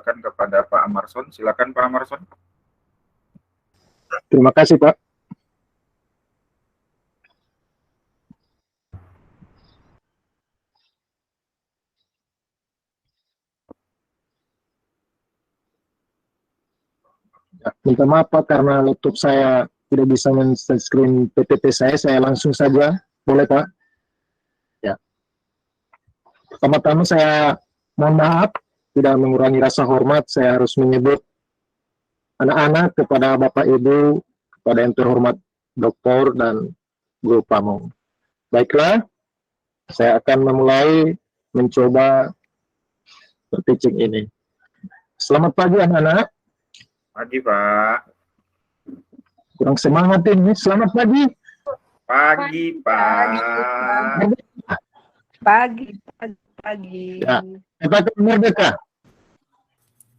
persilakan kepada Pak Amarson. Silakan Pak Amarson. Terima kasih Pak. Ya, minta maaf Pak karena laptop saya tidak bisa men-screen PPT saya langsung saja. Boleh Pak? Ya. Pertama-tama saya mohon maaf, tidak mengurangi rasa hormat, saya harus menyebut anak-anak kepada Bapak Ibu, kepada yang terhormat Doktor dan Guru Pamong. Baiklah, saya akan memulai mencoba berteaching ini. Selamat pagi anak-anak. Pagi Pak. Kurang semangat ini. Selamat pagi. Pagi Pak. Pagi. Ya, katakan merdeka.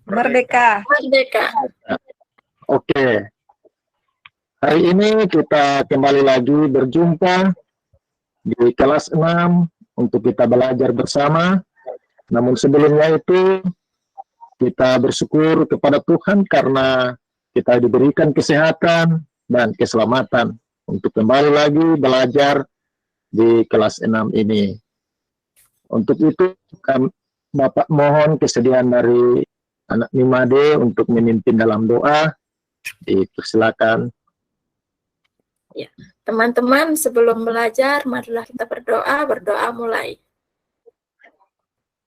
Merdeka. Oke. Hari ini kita kembali lagi berjumpa di kelas 6 untuk kita belajar bersama. Namun sebelumnya itu kita bersyukur kepada Tuhan karena kita diberikan kesehatan dan keselamatan untuk kembali lagi belajar di kelas 6 ini. Untuk itu Bapak mohon kesediaan dari anak Nimade untuk memimpin dalam doa. Dipersilakan. Ya, teman-teman sebelum belajar marilah kita berdoa, berdoa mulai.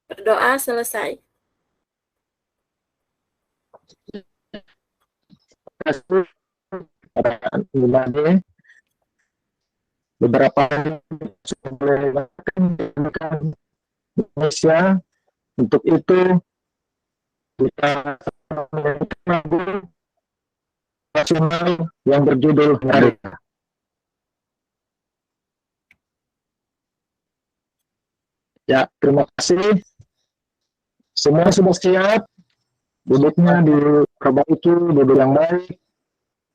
Berdoa selesai. Beberapa Indonesia, untuk itu kita lagu nasional yang berjudul Merdeka. Ya, terima kasih. Semua sudah siap. Duduknya diperbaiki, duduk yang baik.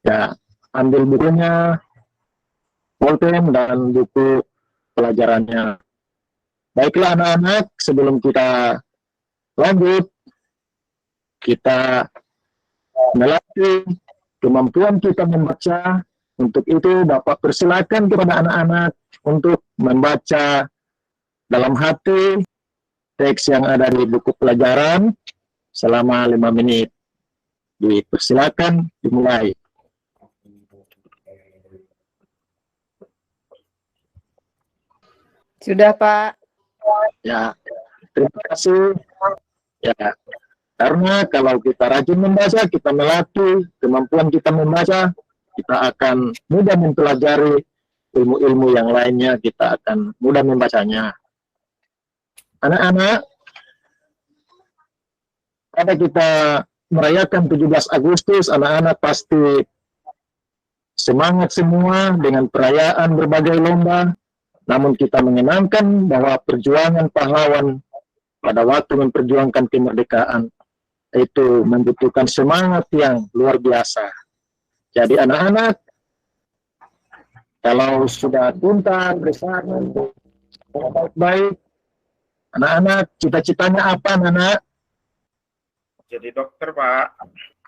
Ya, ambil bukunya, pulpen dan buku pelajarannya. Baiklah anak-anak, sebelum kita lanjut, kita melatih kemampuan kita membaca. Untuk itu Bapak persilakan kepada anak-anak untuk membaca dalam hati teks yang ada di buku pelajaran selama 5 menit. Dipersilakan dimulai. Sudah Pak. Ya, terima kasih. Ya, karena kalau kita rajin membaca, kita melatih kemampuan kita membaca, kita akan mudah mempelajari ilmu-ilmu yang lainnya, kita akan mudah membacanya. Anak-anak, pada kita merayakan 17 Agustus, anak-anak pasti semangat semua dengan perayaan berbagai lomba, namun kita mengenangkan bahwa perjuangan pahlawan pada waktu memperjuangkan kemerdekaan itu membutuhkan semangat yang luar biasa. Jadi anak-anak, kalau sudah tuntas, bersama, baik-baik, anak-anak, cita-citanya apa anak-anak? Jadi dokter Pak.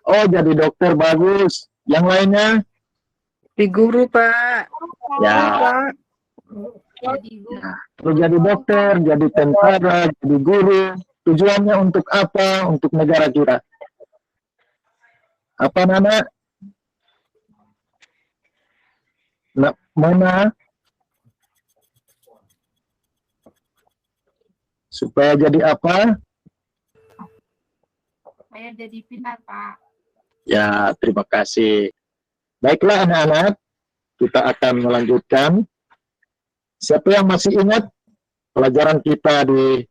Oh, jadi dokter, bagus. Yang lainnya? Di guru Pak. Ya. Pak. Terus jadi dokter, jadi tentara, jadi guru. Tujuannya untuk apa? Untuk negara kita. Apa Nana? Mana? Supaya jadi apa? Saya jadi pintar, Pak. Ya, terima kasih. Baiklah anak-anak, kita akan melanjutkan. Siapa yang masih ingat pelajaran kita di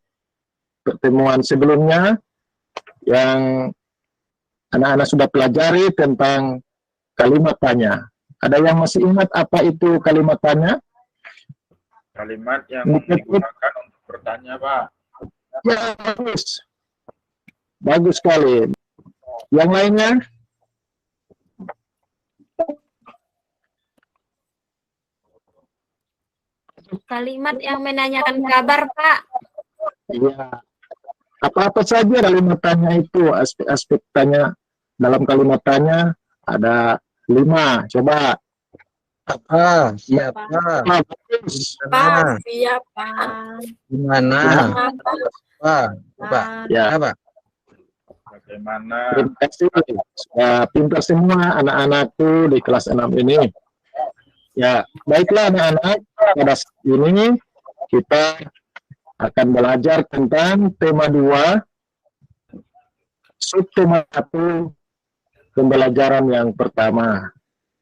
pertemuan sebelumnya yang anak-anak sudah pelajari tentang kalimat tanya? Ada yang masih ingat apa itu kalimat tanya? Kalimat yang digunakan untuk bertanya, Pak. Ya, bagus. Bagus sekali. Yang lainnya? Kalimat yang menanyakan kabar, Pak. Iya. Apa-apa saja kalimatannya itu, aspek-aspek tanya dalam kalimat tanya ada 5. Coba. Apa? Siapa? Bagus. Mana? Siapa? Di mana? Kenapa? Apa? Coba. Ya, Apa? Bagaimana? terima kasih. Sudah pintar semua anak-anakku di kelas 6 ini. Ya, baiklah anak-anak, pada saat ini kita akan belajar tentang tema 2, subtema 1, pembelajaran yang pertama.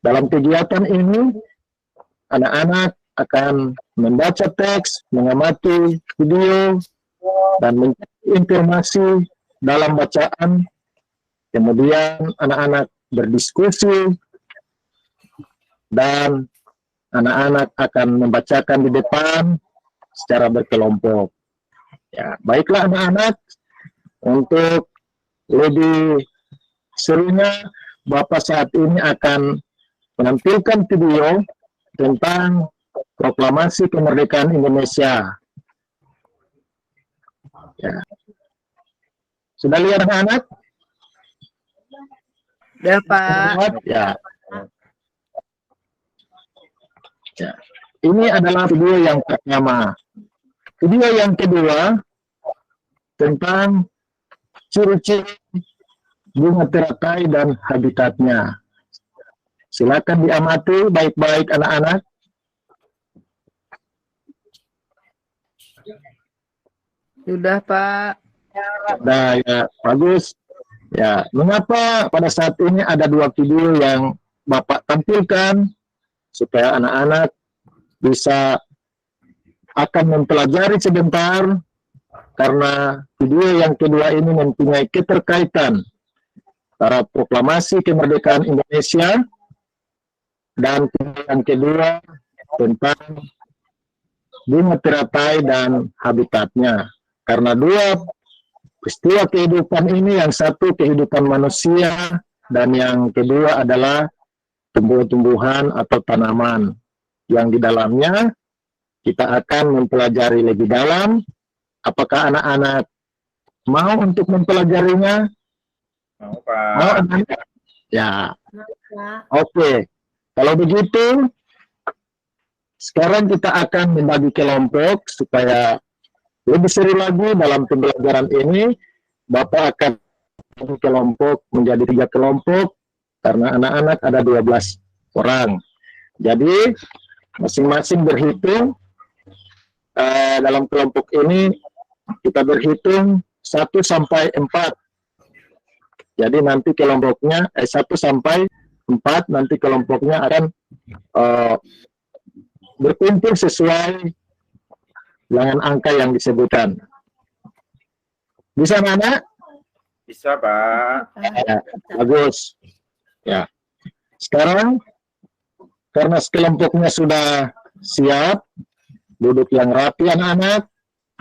Dalam kegiatan ini, anak-anak akan membaca teks, mengamati video, dan mencari informasi dalam bacaan. Kemudian anak-anak berdiskusi, dan anak-anak akan membacakan di depan secara berkelompok. Ya, baiklah anak-anak, untuk lebih serunya, Bapak saat ini akan menampilkan video tentang proklamasi kemerdekaan Indonesia. Ya. Sudah lihat anak-anak? Udah, Pak. Ya. Ya. Ini adalah video yang pertama. Video yang kedua tentang ciri-ciri bunga teratai dan habitatnya. Silakan diamati baik-baik anak-anak. Sudah, Pak. Nah, ya, bagus. Ya, mengapa pada saat ini ada 2 video yang Bapak tampilkan supaya anak-anak bisa akan mempelajari sebentar, karena video yang kedua ini mempunyai keterkaitan antara proklamasi kemerdekaan Indonesia dan yang kedua tentang bunga teratai dan habitatnya. Karena 2 peristiwa kehidupan ini, yang satu kehidupan manusia dan yang kedua adalah tumbuh-tumbuhan atau tanaman, yang di dalamnya kita akan mempelajari lebih dalam. Apakah anak-anak mau untuk mempelajarinya? Mau, Pak. Mau anak-anak? Ya, Pak. oke. Kalau begitu, sekarang kita akan membagi kelompok supaya lebih seru lagi dalam pembelajaran ini. Bapak akan bagi kelompok menjadi 3 kelompok, karena anak-anak ada 12 orang. Jadi, masing-masing berhitung. Dalam kelompok ini, kita berhitung 1 sampai 4. Jadi nanti kelompoknya 1 sampai 4, nanti kelompoknya akan berkumpul sesuai dengan angka yang disebutkan. Bisa mana? Bisa, Pak. Ya, bagus. Ya. Sekarang, karena kelompoknya sudah siap, duduk yang rapi anak-anak,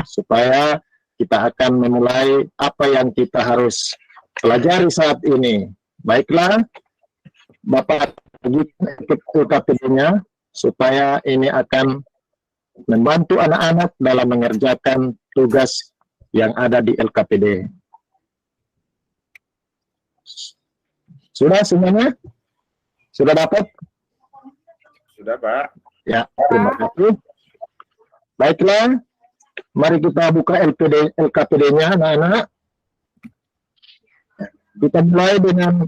supaya kita akan memulai apa yang kita harus pelajari saat ini. Baiklah, Bapak ikut LKPD-nya, supaya ini akan membantu anak-anak dalam mengerjakan tugas yang ada di LKPD. Sudah semuanya? Sudah dapat? Sudah, Pak. Ya, terima kasih. Baiklah, mari kita buka LKPD-nya, anak-anak. Kita mulai dengan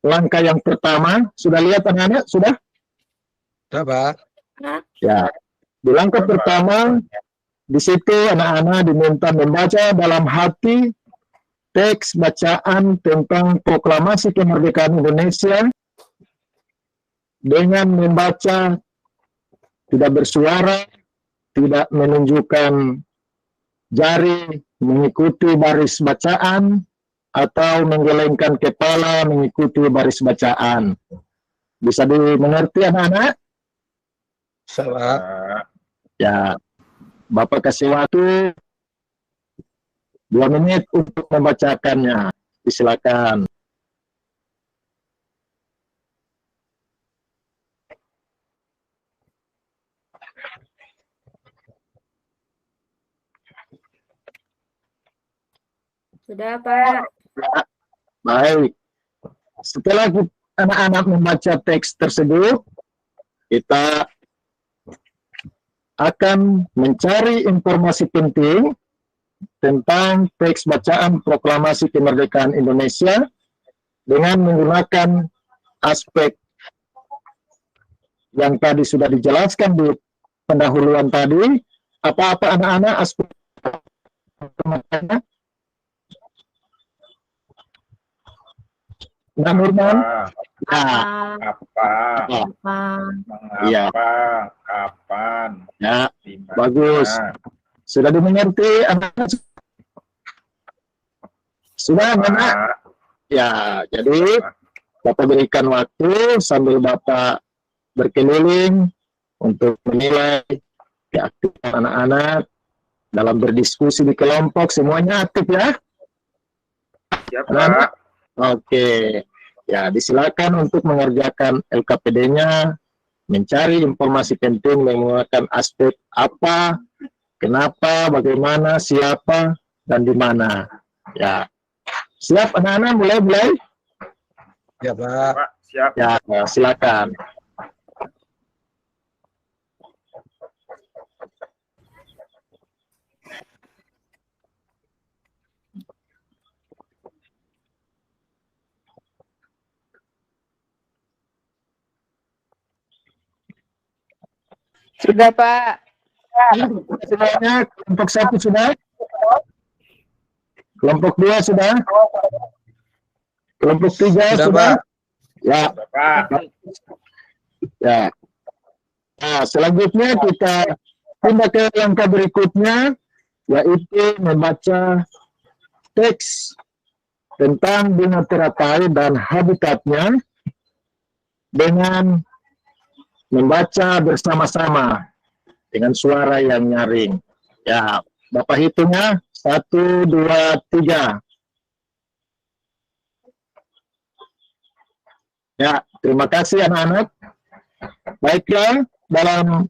langkah yang pertama. Sudah lihat anak-anak? Sudah? Sudah, Pak. Ya. Di langkah pertama, di situ anak-anak diminta membaca dalam hati teks bacaan tentang proklamasi kemerdekaan Indonesia dengan membaca tidak bersuara, tidak menunjukkan jari mengikuti baris bacaan, atau menggelengkan kepala mengikuti baris bacaan. Bisa dimengerti anak-anak? Bisa, Pak. Pak. Ya, Bapak kasih waktu 2 menit untuk membacakannya. Silakan. Sudah, Pak. Baik. Setelah anak-anak membaca teks tersebut, kita akan mencari informasi penting tentang teks bacaan Proklamasi Kemerdekaan Indonesia dengan menggunakan aspek yang tadi sudah dijelaskan di pendahuluan tadi. Apa-apa anak-anak aspek pertamanya? Nah, Nurman? Nah, Apa? Iya. Mengapa? Kapan? Ya, Di mana? bagus. Sudah dimengerti anak-anak? Sudah, anak? Pak. Ya, jadi Bapak berikan waktu sambil Bapak berkeliling untuk menilai keaktifan anak-anak dalam berdiskusi di kelompok. Semuanya aktif ya? Siap, Anak-anak? Pak. Oke. Ya, disilakan untuk mengerjakan LKPD-nya, mencari informasi penting menggunakan aspek apa, kenapa, bagaimana, siapa, dan di mana. Ya. Siap anak-anak, mulai? Ya, Pak. Pak, siap. Ya, silakan. Sudah, Pak. Semuanya, kelompok 1 sudah? Kelompok 2 sudah? Kelompok 3 Sudah, sudah? Pak. Ya, Pak. ya. Nah, selanjutnya kita pindah ke langkah berikutnya, yaitu membaca teks tentang bunga teratai dan habitatnya dengan membaca bersama-sama dengan suara yang nyaring. Ya, Bapak hitungnya 1, 2, 3. Ya, terima kasih anak-anak. Baiklah, dalam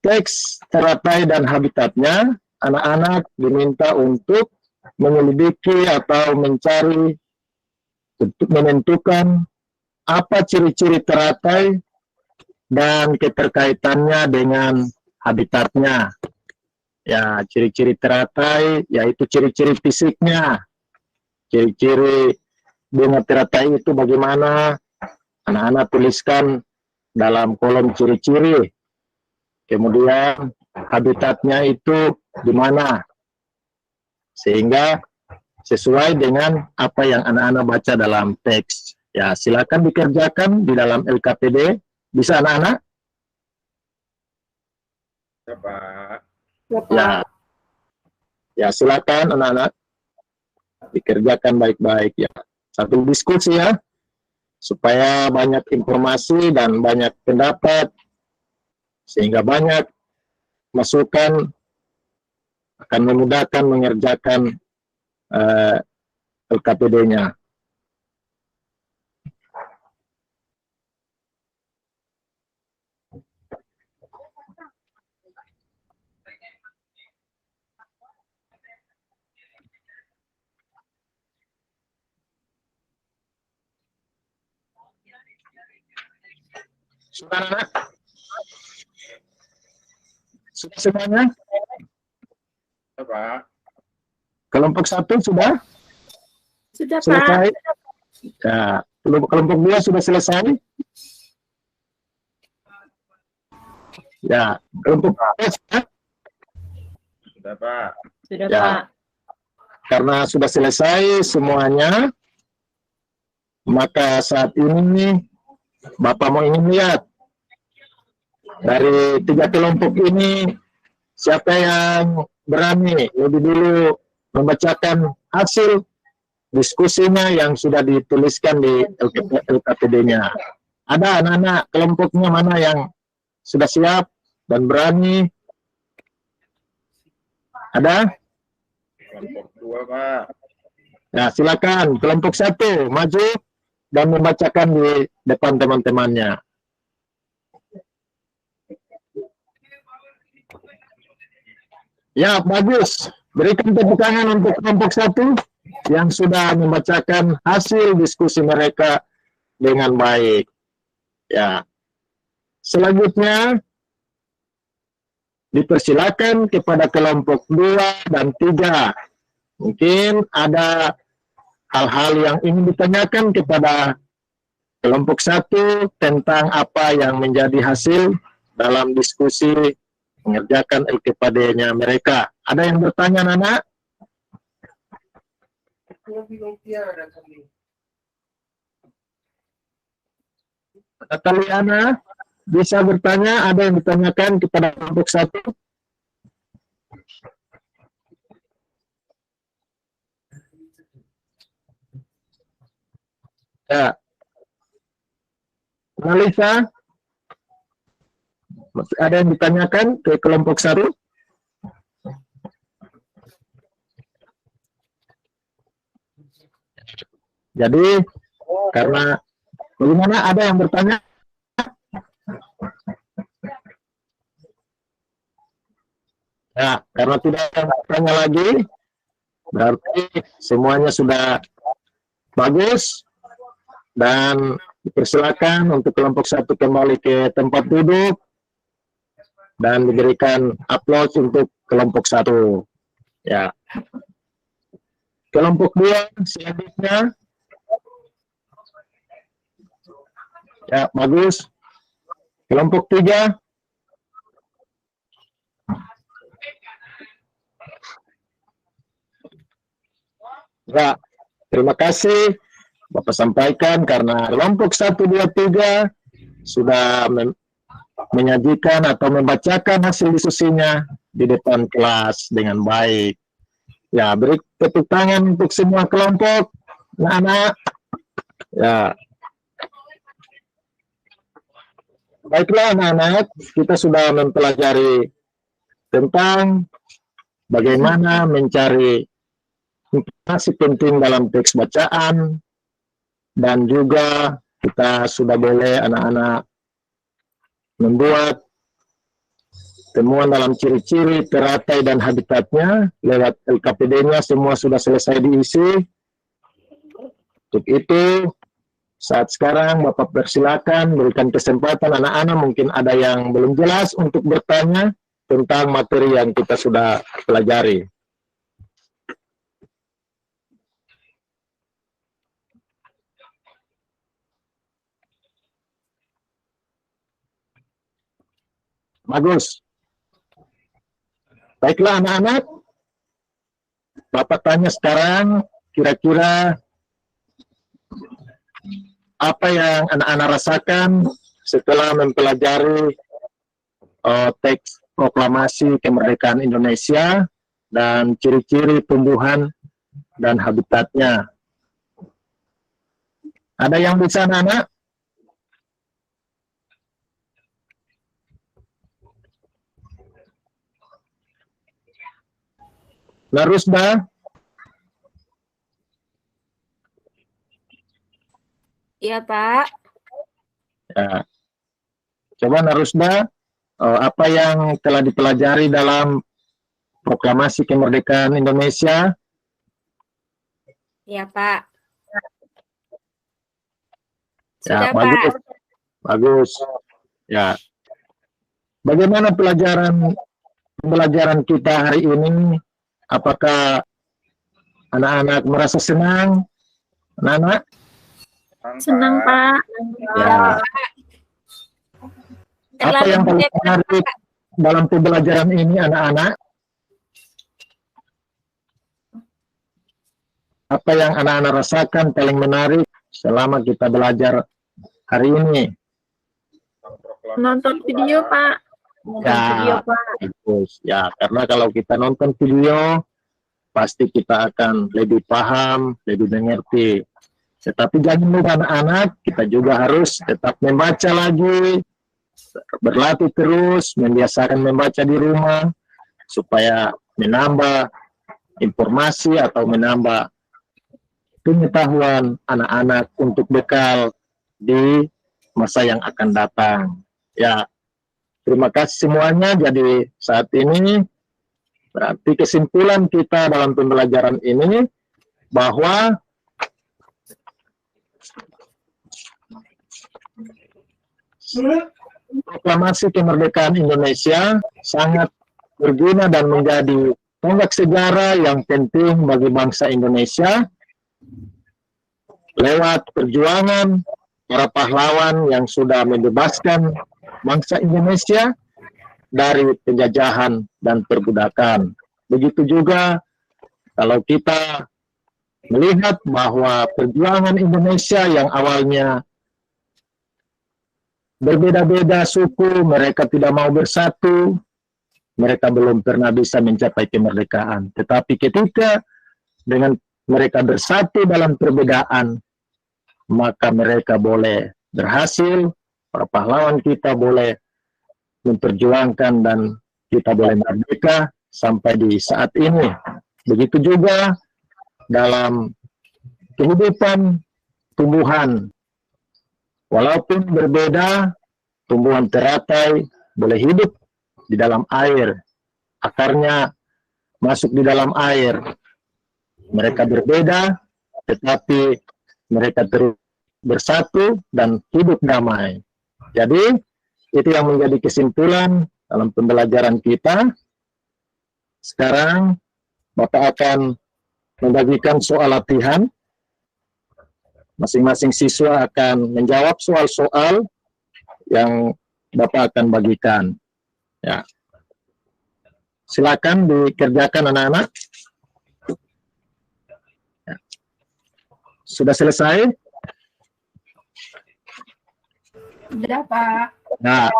teks teratai dan habitatnya, anak-anak diminta untuk menyelidiki atau mencari untuk menentukan apa ciri-ciri teratai dan keterkaitannya dengan habitatnya. Ya, ciri-ciri teratai yaitu ciri-ciri fisiknya. Ciri-ciri bunga teratai itu bagaimana? Anak-anak tuliskan dalam kolom ciri-ciri. Kemudian habitatnya itu di mana? Sehingga sesuai dengan apa yang anak-anak baca dalam teks. Ya, silakan dikerjakan di dalam LKPD. Bisa anak-anak? Ya, Pak. Ya. Ya, silakan anak-anak. Dikerjakan baik-baik ya. Satu diskusi ya. Supaya banyak informasi dan banyak pendapat. Sehingga banyak masukan akan memudahkan mengerjakan LKPD-nya. Sudah, anak? Sudah semuanya? Ya, Pak. Kelompok 1 sudah Sudah, Pak. selesai? Ya, kelompok 2 sudah selesai? Ya, kelompok 3 sudah? Sudah, Pak. Sudah, Ya. Pak. Karena sudah selesai semuanya, maka saat ini Bapak mau ingin lihat dari 3 kelompok ini siapa yang berani lebih dulu membacakan hasil diskusinya yang sudah dituliskan di LKPD-nya. Ada anak-anak kelompoknya mana yang sudah siap dan berani? Ada? Kelompok 2, Pak. Nah, silakan kelompok 1 maju dan membacakan di depan teman-temannya. Ya, bagus. Berikan tepuk tangan untuk kelompok 1. yang sudah membacakan hasil diskusi mereka dengan baik. Ya. Selanjutnya dipersilakan kepada kelompok 2 dan 3. Mungkin ada hal-hal yang ingin ditanyakan kepada kelompok 1 tentang apa yang menjadi hasil dalam diskusi mengerjakan LKPD-nya mereka. Ada yang bertanya, Nana? Nataliana bisa bertanya, ada yang ditanyakan kepada kelompok 1? Ya. Analisa, ada yang ditanyakan ke kelompok 1? Jadi, karena bagaimana, ada yang bertanya? Ya, karena tidak ada yang bertanya lagi, berarti semuanya sudah bagus, dan dipersilakan untuk kelompok 1 kembali ke tempat duduk, dan diberikan aplaus untuk kelompok 1. Ya. Kelompok 2 selanjutnya. Ya, bagus. Kelompok 3. Ya, terima kasih Bapak sampaikan karena kelompok 1, 2, 3 sudah menyajikan atau membacakan hasil diskusinya di depan kelas dengan baik. Ya, beri tepuk tangan untuk semua kelompok, anak-anak. Ya. Baiklah anak-anak, kita sudah mempelajari tentang bagaimana mencari informasi penting dalam teks bacaan, dan juga kita sudah boleh anak-anak membuat temuan dalam ciri-ciri, teratai, dan habitatnya lewat LKPD-nya, semua sudah selesai diisi. Untuk itu, saat sekarang Bapak persilakan berikan kesempatan anak-anak, mungkin ada yang belum jelas untuk bertanya tentang materi yang kita sudah pelajari. Bagus. Baiklah anak-anak, Bapak tanya sekarang, kira-kira apa yang anak-anak rasakan setelah mempelajari teks proklamasi kemerdekaan Indonesia dan ciri-ciri tumbuhan dan habitatnya. Ada yang bisa anak-anak? Narusda? Iya, Pak. Ya. Coba Narusda, apa yang telah dipelajari dalam proklamasi kemerdekaan Indonesia? Iya, Pak. Ya, Sudah, bagus. Pak. Bagus. Ya. Bagaimana pembelajaran kita hari ini? Apakah anak-anak merasa senang? Anak-anak? Senang, Pak. Ya. Apa yang paling menarik dalam pembelajaran ini, anak-anak? Apa yang anak-anak rasakan paling menarik selama kita belajar hari ini? Nonton video, Pak. Ya, bagus. Ya, karena kalau kita nonton video, pasti kita akan lebih paham, lebih mengerti. Tetapi jangan lupa anak-anak, kita juga harus tetap membaca lagi, berlatih terus, membiasakan membaca di rumah, supaya menambah informasi atau menambah pengetahuan anak-anak untuk bekal di masa yang akan datang. Ya, terima kasih semuanya. Jadi saat ini berarti kesimpulan kita dalam pembelajaran ini, bahwa proklamasi kemerdekaan Indonesia sangat berguna dan menjadi tonggak sejarah yang penting bagi bangsa Indonesia lewat perjuangan para pahlawan yang sudah membebaskan bangsa Indonesia dari penjajahan dan perbudakan. Begitu juga kalau kita melihat bahwa perjuangan Indonesia yang awalnya berbeda-beda suku, mereka tidak mau bersatu, mereka belum pernah bisa mencapai kemerdekaan. Tetapi ketika dengan mereka bersatu dalam perbedaan, maka mereka boleh berhasil, para pahlawan kita boleh memperjuangkan dan kita boleh merdeka sampai di saat ini. Begitu juga dalam kehidupan tumbuhan. Walaupun berbeda, tumbuhan teratai boleh hidup di dalam air. Akarnya masuk di dalam air. Mereka berbeda, tetapi mereka terus bersatu dan hidup damai. Jadi, itu yang menjadi kesimpulan dalam pembelajaran kita. Sekarang, Bapak akan membagikan soal latihan. Masing-masing siswa akan menjawab soal-soal yang Bapak akan bagikan. Ya. Silakan dikerjakan anak-anak. Ya. Sudah selesai? Sudah, Pak. Nah,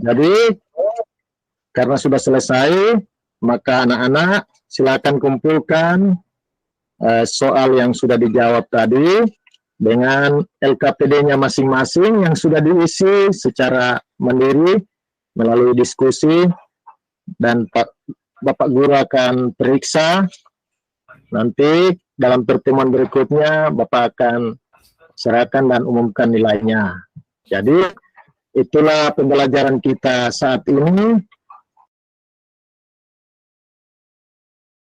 jadi karena sudah selesai, maka anak-anak silakan kumpulkan soal yang sudah dijawab tadi dengan LKPD-nya masing-masing yang sudah diisi secara mandiri melalui diskusi, dan Bapak Guru akan periksa. Nanti dalam pertemuan berikutnya Bapak akan serahkan dan umumkan nilainya. Jadi itulah pembelajaran kita saat ini.